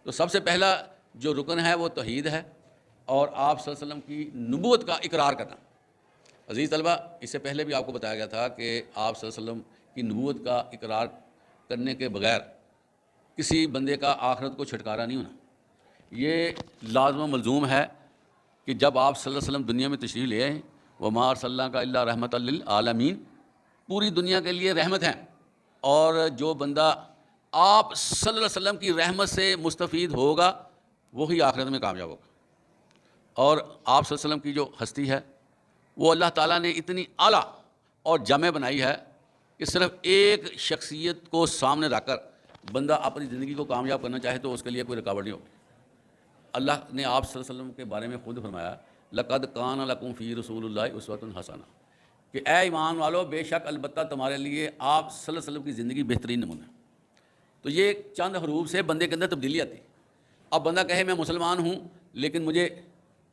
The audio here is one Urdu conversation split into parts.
تو سب سے پہلا جو رکن ہے وہ توحید ہے، اور آپ صلی اللہ علیہ وسلم کی نبوت کا اقرار کرنا۔ عزیز طلبہ، اس سے پہلے بھی آپ کو بتایا گیا تھا کہ آپ صلی اللہ علیہ وسلم کی نبوت کا اقرار کرنے کے بغیر کسی بندے کا آخرت کو چھٹکارا نہیں ہونا۔ یہ لازم و ملزوم ہے کہ جب آپ صلی اللہ علیہ وسلم دنیا میں تشریف لے آئیں، وما ارسلناک الا رحمۃ للعالمین، پوری دنیا کے لیے رحمت ہیں، اور جو بندہ آپ صلی اللہ علیہ وسلم کی رحمت سے مستفید ہوگا وہی آخرت میں کامیاب ہوگا۔ اور آپ صلی اللہ علیہ وسلم کی جو ہستی ہے وہ اللہ تعالیٰ نے اتنی اعلیٰ اور جامع بنائی ہے کہ صرف ایک شخصیت کو سامنے رکھ کر بندہ اپنی زندگی کو کامیاب کرنا چاہے تو اس کے لیے کوئی رکاوٹ نہیں ہوگی۔ اللہ نے آپ صلی اللہ علیہ وسلم کے بارے میں خود فرمایا، لقد کان لکم فی رسول اللہ اسوۃ حسنہ، کہ اے ایمان والو، بے شک البتہ تمہارے لیے آپ صلی اللہ علیہ وسلم کی زندگی بہترین نمونہ ہے۔ تو یہ چند حروف سے بندے کے اندر تبدیلی آتی ہے۔ اب بندہ کہے میں مسلمان ہوں لیکن مجھے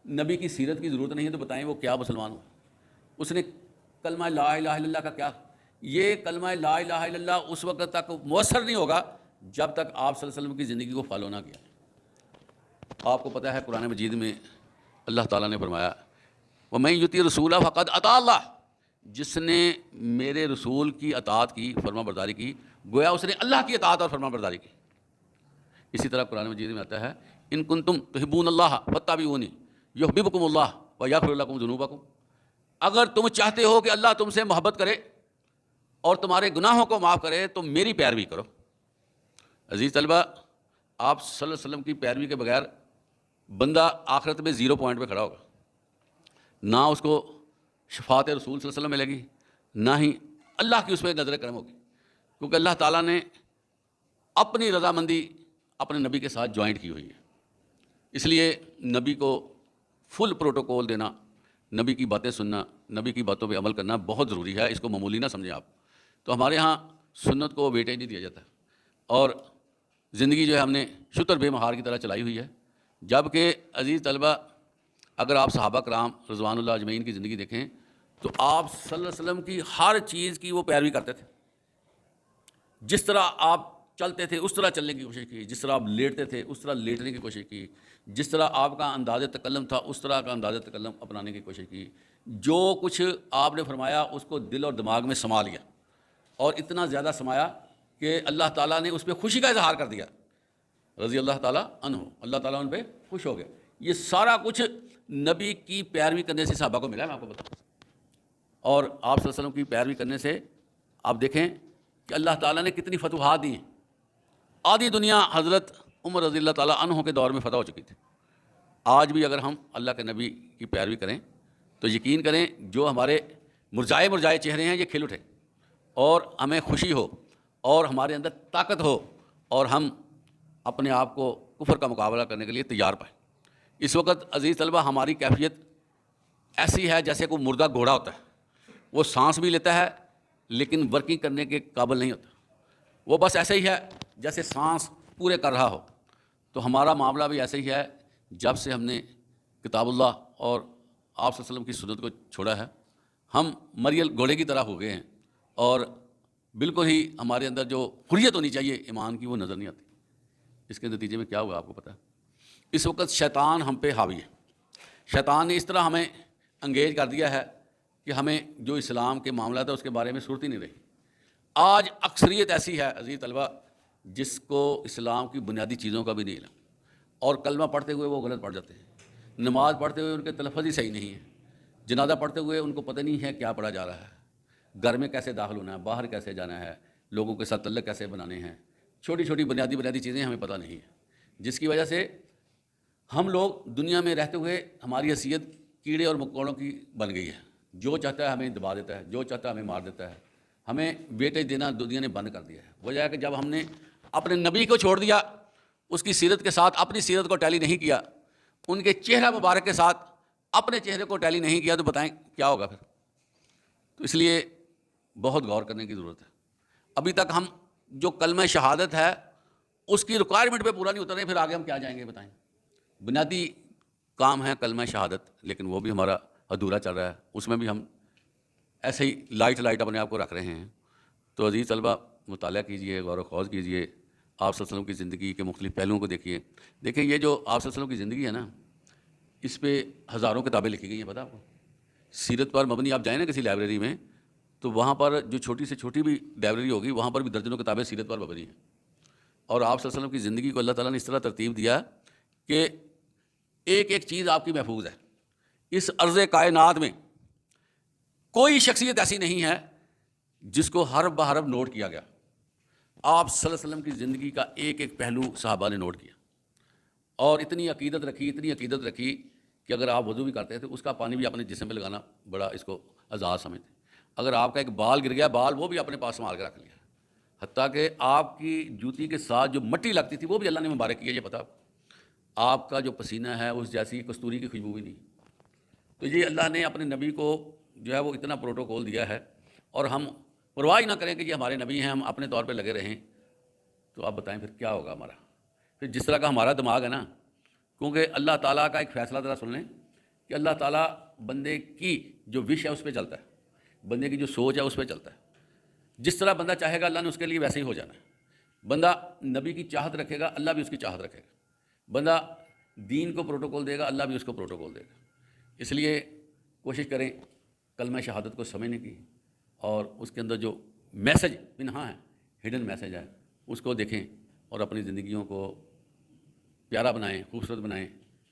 نبی کی سیرت کی ضرورت نہیں ہے، تو بتائیں وہ کیا مسلمان ہو؟ اس نے کلمہ لا الہ الا اللہ کا کیا؟ یہ کلمہ لا الہ الا اللہ اس وقت تک مؤثر نہیں ہوگا جب تک آپ صلی اللہ علیہ وسلم کی زندگی کو فالو نہ کیا۔ آپ کو پتہ ہے قرآن مجید میں اللہ تعالیٰ نے فرمایا، وَمَن یُطِعِ الرَّسُولَ فَقَدْ اطاع اللَّہ، جس نے میرے رسول کی اطاعت کی، فرما برداری کی، گویا اس نے اللہ کی اطاعت اور فرما برداری کی۔ اسی طرح قرآن مجید میں آتا ہے، ان کنتم تحبون اللہ فاتبعونی یحببکم اللہ ویغفر لکم ذنوبکم، اگر تم چاہتے ہو کہ اللہ تم سے محبت کرے اور تمہارے گناہوں کو معاف کرے تو میری پیروی کرو۔ عزیز طلبہ، آپ صلی اللہ علیہ وسلم کی پیروی کے بغیر بندہ آخرت میں 0 پوائنٹ پہ کھڑا ہوگا، نہ اس کو شفاعت رسول صلی اللہ علیہ وسلم ملے گی، نہ ہی اللہ کی اس پہ نظر کرم ہوگی، کیونکہ اللہ تعالیٰ نے اپنی رضامندی اپنے نبی کے ساتھ جوائنٹ کی ہوئی ہے۔ اس لیے نبی کو فل پروٹوکول دینا، نبی کی باتیں سننا، نبی کی باتوں پہ عمل کرنا بہت ضروری ہے، اس کو معمولی نہ سمجھیں آپ۔ تو ہمارے ہاں سنت کو ویٹیج نہیں دیا جاتا، اور زندگی جو ہے ہم نے شتر بے مہار کی طرح چلائی ہوئی ہے۔ جبکہ عزیز طلبہ، اگر آپ صحابہ کرام رضوان اللہ اجمعین کی زندگی دیکھیں تو آپ صلی اللہ علیہ وسلم کی ہر چیز کی وہ پیروی کرتے تھے۔ جس طرح آپ چلتے تھے اس طرح چلنے کی کوشش کی، جس طرح آپ لیٹتے تھے اس طرح لیٹنے کی کوشش کی، جس طرح آپ کا انداز تکلم تھا اس طرح کا انداز تکلم اپنانے کی کوشش کی۔ جو کچھ آپ نے فرمایا اس کو دل اور دماغ میں سما لیا، اور اتنا زیادہ سمایا کہ اللہ تعالیٰ نے اس پہ خوشی کا اظہار کر دیا، رضی اللہ تعالیٰ عنہ، اللہ تعالیٰ ان پہ خوش ہو گئے۔ یہ سارا کچھ نبی کی پیروی کرنے سے صحابہ کو ملا، میں آپ کو بتاؤں۔ اور آپ صلی اللہ علیہ وسلم کی پیروی کرنے سے آپ دیکھیں کہ اللہ تعالیٰ نے کتنی فتوحات دی ہیں۔ آدھی دنیا حضرت عمر رضی اللہ تعالیٰ عنہ کے دور میں فتح ہو چکی تھی۔ آج بھی اگر ہم اللہ کے نبی کی پیروی کریں تو یقین کریں جو ہمارے مرجائے چہرے ہیں یہ کھل اٹھے، اور ہمیں خوشی ہو، اور ہمارے اندر طاقت ہو، اور ہم اپنے آپ کو کفر کا مقابلہ کرنے کے لیے تیار پائیں۔ اس وقت عزیز طلبہ ہماری کیفیت ایسی ہے جیسے کوئی مردہ گھوڑا ہوتا ہے، وہ سانس بھی لیتا ہے لیکن ورکنگ کرنے کے قابل نہیں ہوتا، وہ بس ایسے ہی ہے جیسے سانس پورے کر رہا ہو۔ تو ہمارا معاملہ بھی ایسے ہی ہے، جب سے ہم نے کتاب اللہ اور آپ صلی اللہ علیہ وسلم کی سنت کو چھوڑا ہے ہم مریل گھوڑے کی طرح ہو گئے ہیں، اور بالکل ہی ہمارے اندر جو حریت ہونی چاہیے ایمان کی وہ نظر نہیں آتی۔ اس کے نتیجے میں کیا ہوا آپ کو پتہ ہے؟ اس وقت شیطان ہم پہ حاوی ہے۔ شیطان نے اس طرح ہمیں انگیج کر دیا ہے کہ ہمیں جو اسلام کے معاملات ہے اس کے بارے میں صورت ہی نہیں رہی۔ آج اکثریت ایسی ہے عزیز طلبہ جس کو اسلام کی بنیادی چیزوں کا بھی نہیں علم، اور کلمہ پڑھتے ہوئے وہ غلط پڑھ جاتے ہیں، نماز پڑھتے ہوئے ان کے تلفظ ہی صحیح نہیں ہے، جنازہ پڑھتے ہوئے ان کو پتہ نہیں ہے کیا پڑھا جا رہا ہے، گھر میں کیسے داخل ہونا ہے، باہر کیسے جانا ہے، لوگوں کے ساتھ تعلق کیسے بنانے ہیں، چھوٹی چھوٹی بنیادی چیزیں ہمیں پتہ نہیں ہیں، جس کی وجہ سے ہم لوگ دنیا میں رہتے ہوئے ہماری حیثیت کیڑے اور مکوڑوں کی بن گئی ہے۔ جو چاہتا ہے ہمیں دبا دیتا ہے، جو چاہتا ہے ہمیں مار دیتا ہے، ہمیں ویٹیج دینا دنیا نے بند کر دیا ہے۔ وجہ ہے کہ جب ہم نے اپنے نبی کو چھوڑ دیا، اس کی سیرت کے ساتھ اپنی سیرت کو ٹیلی نہیں کیا، ان کے چہرہ مبارک کے ساتھ اپنے چہرے کو ٹیلی نہیں کیا، تو بتائیں کیا ہوگا پھر؟ تو اس لیے بہت غور کرنے کی ضرورت ہے۔ ابھی تک ہم جو کلمہ شہادت ہے اس کی ریکوائرمنٹ پہ پورا نہیں اترے، پھر آگے ہم کیا جائیں گے بتائیں؟ بنیادی کام ہے کلمہ شہادت، لیکن وہ بھی ہمارا ادھورا چل رہا ہے، اس میں بھی ہم ایسے ہی لائٹ اپنے آپ کو رکھ رہے ہیں۔ تو عزیز طلبہ مطالعہ کیجئے، غور و خوض کیجئے، آپ صلی اللہ علیہ وسلم کی زندگی کے مختلف پہلوؤں کو دیکھیے. دیکھیں یہ جو آپ صلی اللہ علیہ وسلم کی زندگی ہے نا، اس پہ ہزاروں کتابیں لکھی گئی ہیں. پتہ آپ کو سیرت پر مبنی آپ جائیں نا کسی لائبریری میں، تو وہاں پر جو چھوٹی سے چھوٹی بھی لائبریری ہوگی وہاں پر بھی درجنوں کتابیں سیرت پر مبنی ہیں. اور آپ صلی اللہ علیہ وسلم کی زندگی کو اللہ تعالیٰ نے اس طرح ترتیب دیا کہ ایک ایک چیز آپ کی محفوظ ہے. اس عرض کائنات میں کوئی شخصیت ایسی نہیں ہے جس کو حرف بحرف نوٹ کیا گیا. آپ صلی اللہ علیہ وسلم کی زندگی کا ایک ایک پہلو صحابہ نے نوٹ کیا، اور اتنی عقیدت رکھی کہ اگر آپ وضو بھی کرتے تھے اس کا پانی بھی اپنے جسم پہ لگانا بڑا اس کو اعزاز سمجھتے. اگر آپ کا ایک بال گر گیا، بال وہ بھی اپنے پاس سنبھال کے رکھ لیا. حتیٰ کہ آپ کی جوتی کے ساتھ جو مٹی لگتی تھی وہ بھی اللہ نے مبارک کی ہے. یہ پتہ آپ کا جو پسینہ ہے اس جیسی کستوری کی خوشبو بھی نہیں. تو یہ اللہ نے اپنے نبی کو جو ہے وہ اتنا پروٹوکول دیا ہے، اور ہم پرواہ ہی نہ کریں کہ یہ ہمارے نبی ہیں، ہم اپنے طور پہ لگے رہیں. تو آپ بتائیں پھر کیا ہوگا ہمارا؟ پھر جس طرح کا ہمارا دماغ ہے نا، کیونکہ اللہ تعالیٰ کا ایک فیصلہ ذرا سن لیں کہ اللہ تعالیٰ بندے کی جو وش ہے اس پہ چلتا ہے، بندے کی جو سوچ ہے اس پہ چلتا ہے. جس طرح بندہ چاہے گا اللہ نے اس کے لیے ویسے ہی ہو جانا ہے. بندہ نبی کی چاہت رکھے گا، اللہ بھی اس کی چاہت رکھے گا. بندہ دین کو پروٹوکول دے گا، اللہ بھی اس کو پروٹوکول دے گا. اس لیے کوشش کریں کلمہ شہادت کو سمجھنے کی، اور اس کے اندر جو میسج پنہا ہے، ہڈن میسج ہے، اس کو دیکھیں اور اپنی زندگیوں کو پیارا بنائیں، خوبصورت بنائیں،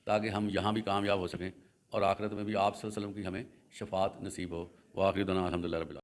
تاکہ ہم یہاں بھی کامیاب ہو سکیں اور آخرت میں بھی آپ صلی اللہ علیہ وسلم کی ہمیں شفاعت نصیب ہو. وآخر دعوانا الحمدللہ رب العالمین.